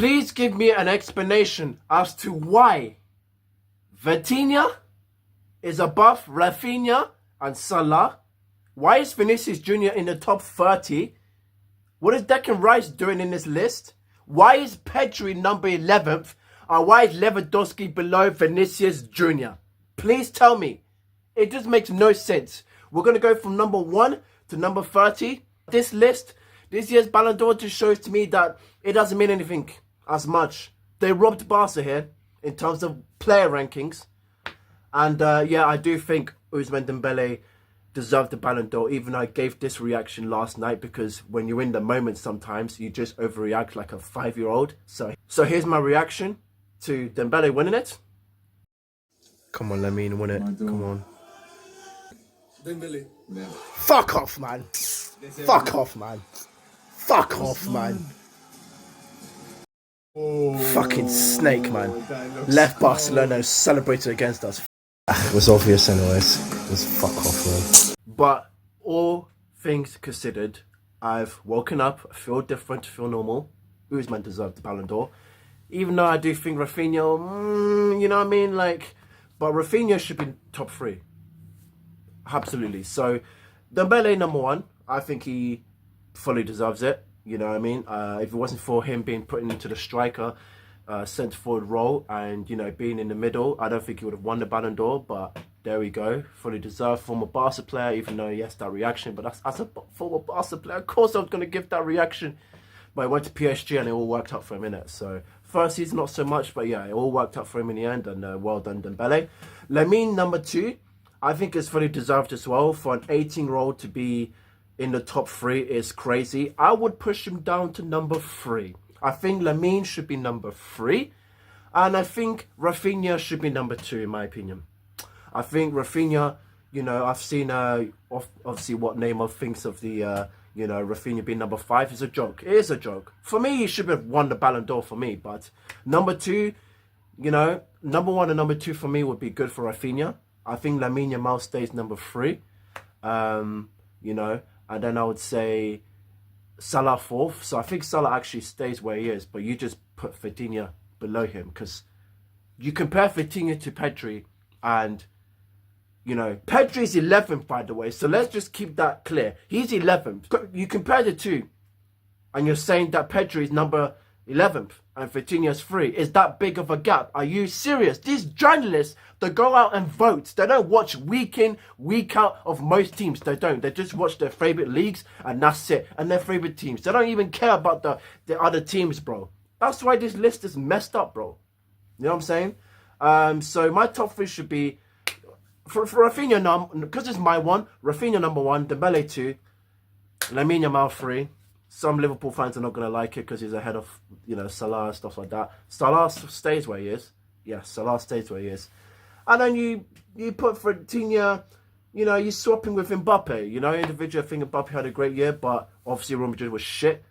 Please give me an explanation as to why Vitinha is above Raphinha and Salah. Why is Vinicius Jr. in the top 30? What is Declan Rice doing in this list? Why is Pedri number 11th? And why is Lewandowski below Vinicius Jr.? Please tell me. It just makes no sense. We're going to go from number 1 to number 30. This list, this year's Ballon d'Or just shows to me that it doesn't mean anything as much. They robbed Barca here in terms of player rankings. And yeah, I do think Ousmane Dembele deserved the Ballon d'Or, even though I gave this reaction last night, because when you're in the moment sometimes you just overreact like a 5-year-old. So here's my reaction to Dembele winning it. Come on, Lamine, win it. Come on. Dembele. Yeah. Fuck off, man. Fuck off, man. Fuck off, man. Oh, fucking snake, man. Left Barcelona, celebrated against us. It was obvious anyways. It was fuck off, man. But all things considered, I've woken up, I feel different, feel normal. Ousmane deserved the Ballon d'Or. Even though I do think Raphinha, you know what I mean? Like, but Raphinha should be top 3. Absolutely. So, Dembele number 1. I think he fully deserves it. You know what I mean? If it wasn't for him being put into the striker, centre forward role and, you know, being in the middle, I don't think he would have won the Ballon d'Or. But there we go. Fully deserved. Former Barca player, even though, yes, that reaction. But that's, as a former Barca player, of course I was going to give that reaction. But he went to PSG and it all worked out for him, innit? So, first season, not so much. But yeah, it all worked out for him in the end. And well done, Dembele. Lamine, number 2. I think it's fully deserved as well. For an 18-year-old to be in the top 3 is crazy. I would push him down to number 3. I think Lamine should be number 3. And I think Raphinha should be number 2, in my opinion. I think Raphinha, you know, I've seen obviously what Neymar thinks of the, you know, Raphinha being number 5 is a joke. It is a joke. For me, he should have won the Ballon d'Or for me. But number 2, you know, number 1 and number 2 for me would be good for Raphinha. I think Lamine Yamal stays number 3. You know, and then I would say Salah 4th. So I think Salah actually stays where he is, but you just put Vitinha below him, because you compare Vitinha to Pedri, and, you know, Pedri's 11th, by the way. So let's just keep that clear. He's 11th. You compare the two, and you're saying that Pedri is number 11th and Vitinha's 3. Is that big of a gap? Are you serious? These journalists, they go out and vote. They don't watch week in, week out of most teams. They don't. They just watch their favourite leagues and that's it. And their favourite teams. They don't even care about the other teams, bro. That's why this list is messed up, bro. You know what I'm saying? So my top 3 should be, for Raphinha, because it's my 1, Raphinha number 1, Dembele 2, Lamine Yamal 3. Some Liverpool fans are not going to like it because he's ahead of, you know, Salah and stuff like that. Salah stays where he is. Yes, Salah stays where he is. And then you put Vitinha, you know, you're swapping with Mbappe. You know, individually, I think Mbappe had a great year, but obviously Real Madrid was shit.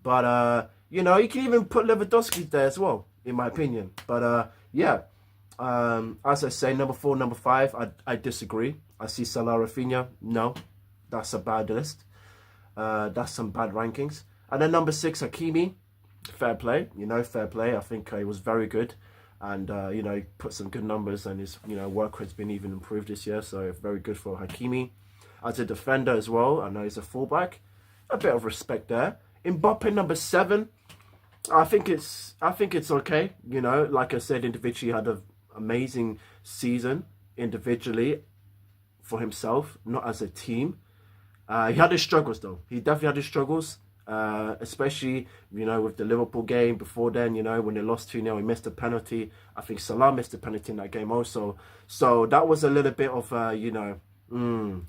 But, you know, you can even put Lewandowski there as well, in my opinion. But, yeah, as I say, number 4, number 5, I disagree. I see Salah, Raphinha. No, that's a bad list. That's some bad rankings. And then number 6, Hakimi. Fair play, you know, fair play. I think he was very good. And, you know, he put some good numbers and his, you know, work has been even improved this year. So very good for Hakimi. As a defender as well, I know he's a fullback. A bit of respect there. Mbappe, number 7. I think it's okay. You know, like I said, individually had an amazing season individually for himself, not as a team. He had his struggles, though. He definitely had his struggles, especially, you know, with the Liverpool game before then, you know, when they lost 2-0, he missed a penalty. I think Salah missed a penalty in that game also. So that was a little bit of, you know,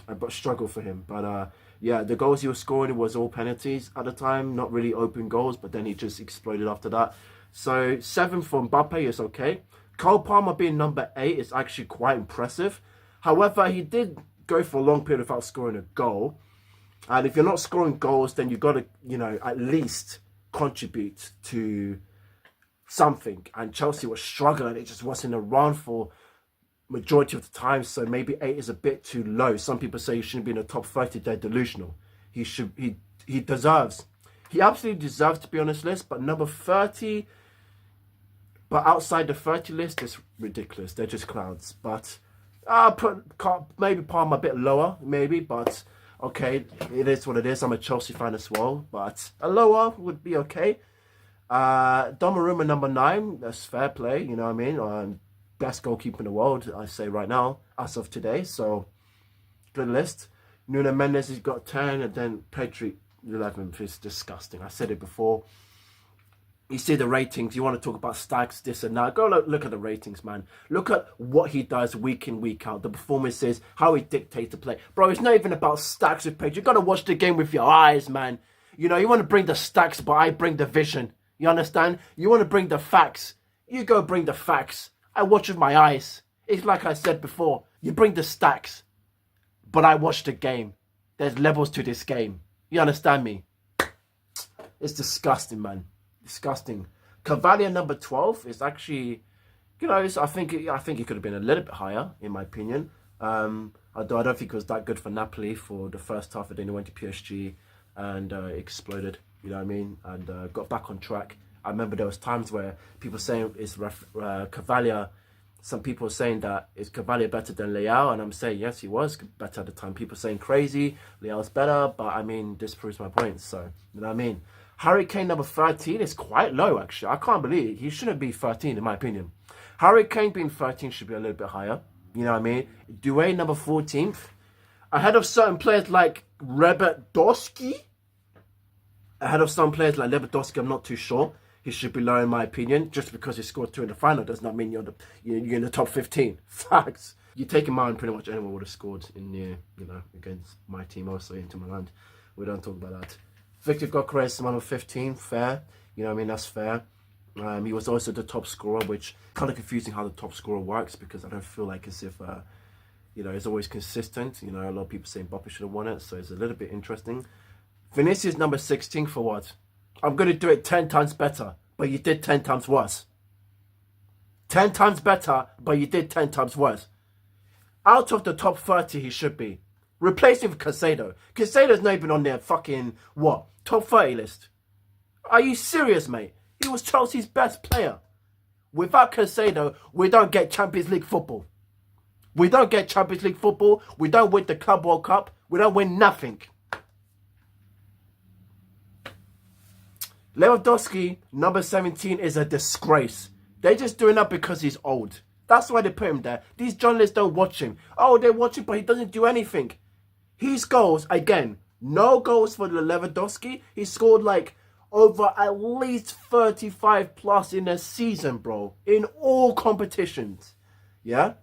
a struggle for him. But, yeah, the goals he was scoring was all penalties at the time, not really open goals, but then he just exploded after that. So 7 for Mbappe is okay. Cole Palmer being number 8 is actually quite impressive. However, he did go for a long period without scoring a goal. And if you're not scoring goals, then you've got to, you know, at least contribute to something. And Chelsea was struggling. It just wasn't around for majority of the time. So maybe 8 is a bit too low. Some people say he shouldn't be in the top 30. They're delusional. He deserves He absolutely deserves to be on this list, but number 30, but outside the 30 list, it's ridiculous. They're just clowns. But I'll put maybe Palmer a bit lower, maybe, but okay, it is what it is. I'm a Chelsea fan as well, but a lower would be okay. Donnarumma number 9, that's fair play, you know what I mean? Best goalkeeper in the world, I say right now, as of today, so good list. Nuno Mendes has got 10, and then Pedri 11th is disgusting. I said it before. You see the ratings, you want to talk about stacks, this and that. Go look at the ratings, man. Look at what he does week in, week out. The performances, how he dictates the play. Bro, it's not even about stacks with Pedri. You got to watch the game with your eyes, man. You know, you want to bring the stacks, but I bring the vision. You understand? You want to bring the facts. You go bring the facts. I watch with my eyes. It's like I said before. You bring the stacks, but I watch the game. There's levels to this game. You understand me? It's disgusting, man. Disgusting. Cavalier number 12 is actually, you know, I think it could have been a little bit higher, in my opinion. Although I don't think it was that good for Napoli for the first half, and then he went to PSG and exploded. You know what I mean? And got back on track. I remember there was times where people saying is Cavalier. Some people were saying that is Cavalier better than Leao, and I'm saying yes, he was better at the time. People saying crazy, Leao's better, but I mean this proves my point. So you know what I mean. Harry Kane number 13 is quite low, actually. I can't believe it. He shouldn't be 13, in my opinion. Harry Kane being 13 should be a little bit higher. You know what I mean? Doué number 14th. Ahead of certain players like Lewandowski. Ahead of some players like Lewandowski, I'm not too sure. He should be lower, in my opinion. Just because he scored 2 in the final does not mean you're in the top 15. Facts. You take him out, and pretty much anyone would have scored in the, you know, against my team, also Inter Milan. We don't talk about that. Victor Gyökeres, number 15, fair. You know what I mean? That's fair. He was also the top scorer, which kind of confusing how the top scorer works, because I don't feel like as if, you know, it's always consistent. You know, a lot of people saying Mbappe should have won it, so it's a little bit interesting. Vinicius, number 16, for what? I'm going to do it 10 times better, but you did 10 times worse. 10 times better, but you did 10 times worse. Out of the top 30, he should be. Replace him with Caicedo. Caicedo's not even on their fucking, what, top 30 list. Are you serious, mate? He was Chelsea's best player. Without Caicedo, we don't get Champions League football. We don't get Champions League football. We don't win the Club World Cup. We don't win nothing. Lewandowski, number 17, is a disgrace. They're just doing that because he's old. That's why they put him there. These journalists don't watch him. Oh, they watch him, but he doesn't do anything. His goals, again, no goals for the Lewandowski. He scored like over at least 35 plus in a season, bro. In all competitions. Yeah?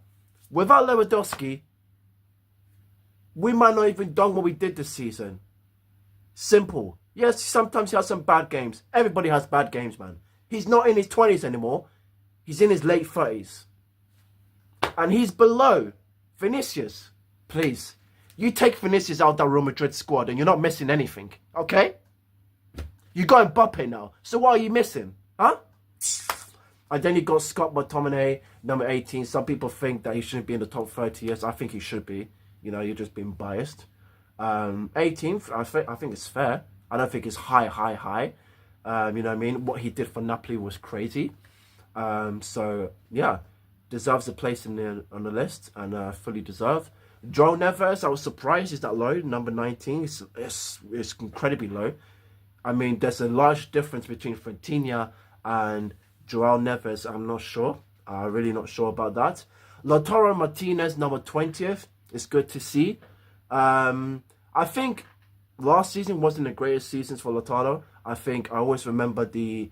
Without Lewandowski, we might not even done what we did this season. Simple. Yes, sometimes he has some bad games. Everybody has bad games, man. He's not in his 20s anymore. He's in his late 30s. And he's below Vinicius. Please. You take Vinicius out of that Real Madrid squad and you're not missing anything. Okay? You got Mbappe now. So what are you missing? Huh? And then you got Scott McTominay, number 18. Some people think that he shouldn't be in the top 30. Yes, I think he should be. You know, you're just being biased. 18th, I think it's fair. I don't think it's high. You know what I mean? What he did for Napoli was crazy. So, yeah. Deserves a place on the list, and fully deserved. João Neves, I was surprised he's that low, number 19. It's incredibly low. I mean, there's a large difference between Frontinha and João Neves. I'm not sure. I'm really not sure about that. Lautaro Martinez, number 20th. It's good to see. I think last season wasn't the greatest season for Lautaro. I think I always remember the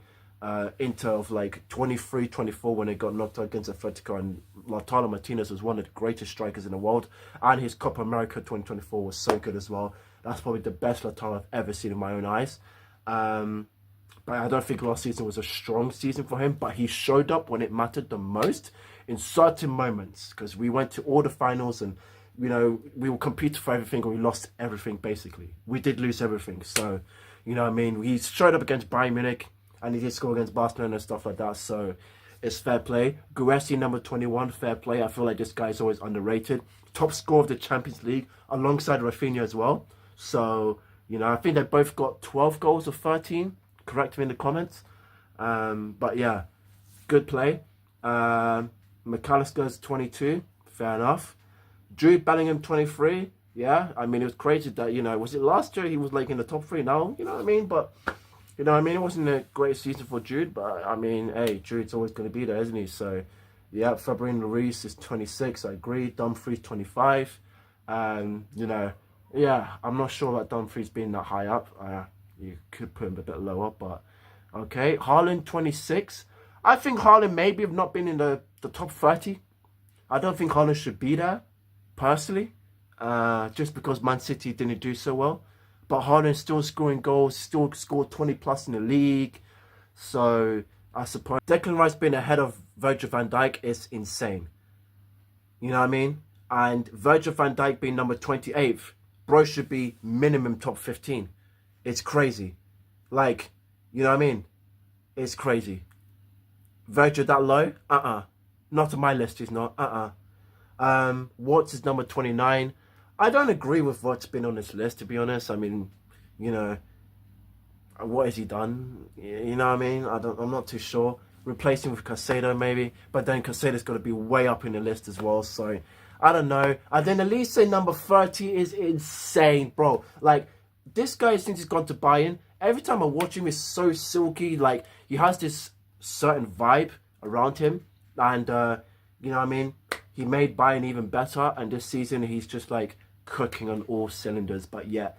Inter of like 23-24 when they got knocked out against Atletico, and Lautaro Martinez was one of the greatest strikers in the world, and his Copa America 2024 was so good as well. That's probably the best Lautaro I've ever seen in my own eyes. But I don't think last season was a strong season for him, but he showed up when it mattered the most in certain moments, because we went to all the finals and, you know, we were competing for everything and we lost everything basically. We did lose everything. So, you know what I mean? He showed up against Bayern Munich and he did score against Barcelona and stuff like that. So it's fair play. Guessi, number 21, fair play. I feel like this guy is always underrated. Top scorer of the Champions League alongside Raphinha as well. So, You know, I think they both got 12 goals or 13. Correct me in the comments. But yeah, good play. McAllister's 22. Fair enough. Jude Bellingham 23. Yeah, I mean, it was crazy that, you know, was it last year he was like in the top 3 now? You know what I mean? But, you know what I mean? It wasn't a great season for Jude, but I mean, hey, Jude's always going to be there, isn't he? So, yeah, Fabian Ruiz is 26. I agree. Dumfries 25. You know, yeah, I'm not sure about Dumfries being that high up. You could put him a bit lower, but okay. Haaland 26. I think Haaland maybe have not been in the top 30. I don't think Haaland should be there, personally, just because Man City didn't do so well. But Haaland still scoring goals, still scored 20 plus in the league. So I suppose Declan Rice being ahead of Virgil van Dijk is insane. You know what I mean? And Virgil van Dijk being number 28th, bro should be minimum top 15. It's crazy. Like, you know what I mean? It's crazy. Virgil that low? Not on my list, he's not. Watts is number 29. I don't agree with what's been on this list, to be honest. I mean, you know, what has he done? You know what I mean? I'm not too sure. Replacing with Caicedo maybe, but then Caicedo's got to be way up in the list as well. So I don't know. And then Elise number 30 is insane, bro. Like, this guy, since he's gone to Bayern, every time I watch him, he's so silky. Like, he has this certain vibe around him, and you know what I mean? He made Bayern even better, and this season he's just like cooking on all cylinders. But yeah,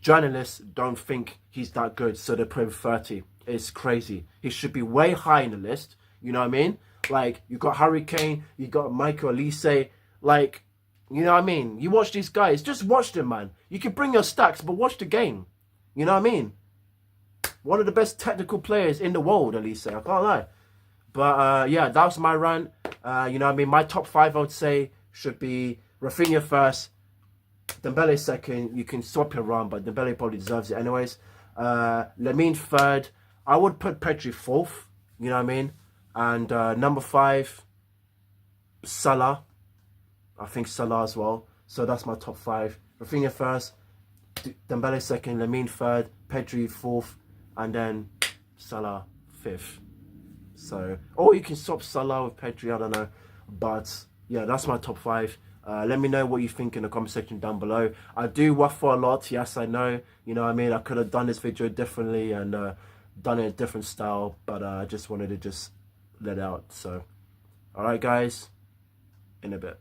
journalists don't think he's that good, so they put him 30. It's crazy. He should be way high in the list. You know what I mean? Like, you got Harry Kane, you got Michael Olise. Like, you know what I mean? You watch these guys, just watch them, man. You can bring your stacks, but watch the game. You know what I mean? One of the best technical players in the world, Olise. I can't lie. But yeah, that was my rant. You know what I mean? My top 5, I would say, should be Raphinha first, Dembele second. You can swap it around, but Dembele probably deserves it anyways. Lamine third. I would put Pedri fourth. You know what I mean? And number 5, Salah. I think Salah as well. So that's my top 5. Raphinha first, Dembele second, Lamine third, Pedri fourth, and then Salah fifth. So, or you can swap Salah with Pedri, I don't know. But yeah, that's my top 5. Let me know what you think in the comment section down below. I do waffle a lot, yes, I know. You know what I mean? I could have done this video differently and done it in a different style, but I just wanted to just let out. So, alright guys, in a bit.